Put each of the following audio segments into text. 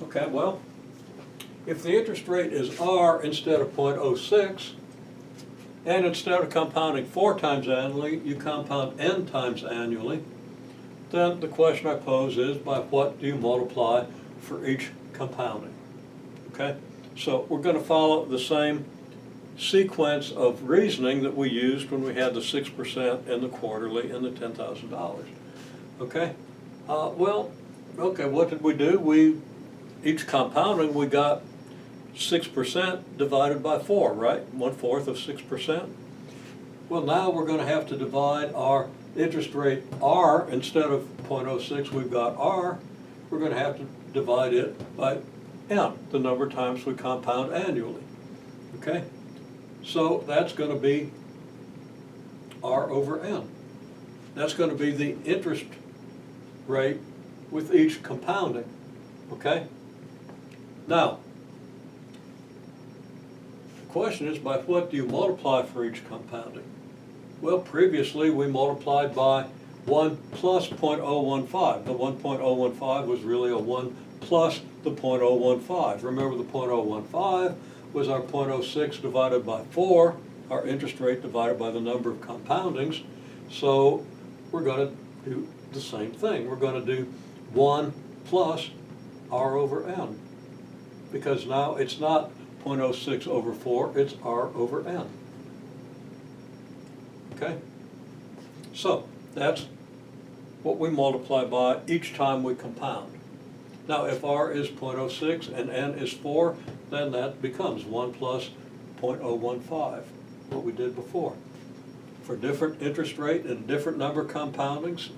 Okay, well, if the interest rate is R instead of 0.06, and instead of compounding 4 times annually, you compound n times annually, then the question I pose is, by what do you multiply for each compounding? Okay, so we're going to follow the same sequence of reasoning that we used when we had the 6% and the quarterly and the $10,000. Okay, okay, what did we do? Each compounding, we got 6% divided by 4, right? 1/4 of 6%. Well, now we're going to have to divide our interest rate R. Instead of 0.06, we've got R. We're going to have to divide it by n, the number of times we compound annually. Okay? So that's going to be R over n. That's going to be the interest rate with each compounding. Okay? Now, the question is, by what do you multiply for each compounding? Well, previously we multiplied by 1 plus 0.015. The 1.015 was really a 1 plus the 0.015. Remember, the 0.015 was our 0.06 divided by 4, our interest rate divided by the number of compoundings. So we're going to do the same thing. We're going to do 1 plus R over n, because now it's not 0.06 over 4, it's R over n. Okay? So that's what we multiply by each time we compound. Now, if R is 0.06 and n is 4, then that becomes 1 plus 0.015, what we did before. For different interest rate and a different number of compoundings,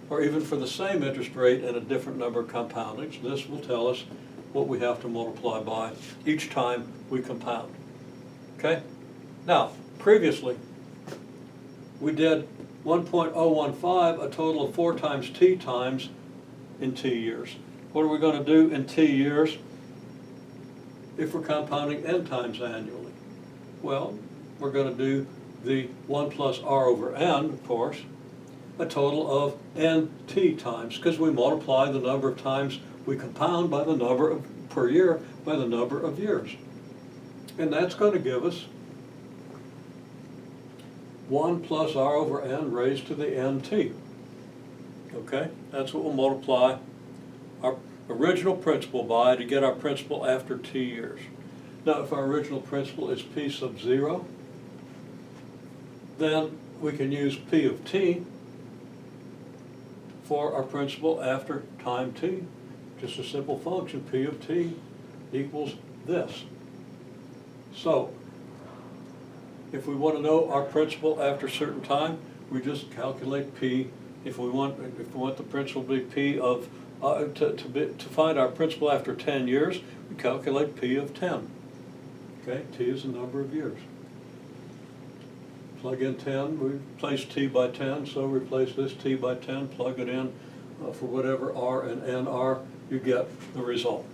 or even for the same interest rate and a different number of compoundings, this will tell us what we have to multiply by each time we compound. Okay? Now, previously, we did 1.015, a total of 4 times t times in t years. What are we going to do in t years if we're compounding n times annually? Well, we're going to do the 1 plus R over n, of course, a total of nt times, because we multiply the number of times we compound by the number of, per year, by the number of years. And that's going to give us 1 plus R over n raised to the nt. Okay? That's what we'll multiply our original principal by to get our principal after t years. Now, if our original principal is p sub 0, then we can use p of t for our principal after time t. Just a simple function, p of t equals this. So, if we want to know our principal after a certain time, we just calculate p. If we want the principal to be p of to find our principal after 10 years, we calculate p of 10. Okay, t is the number of years. Plug in 10, we replace t by 10, so replace this t by 10, plug it in for whatever r and n are, you get the result.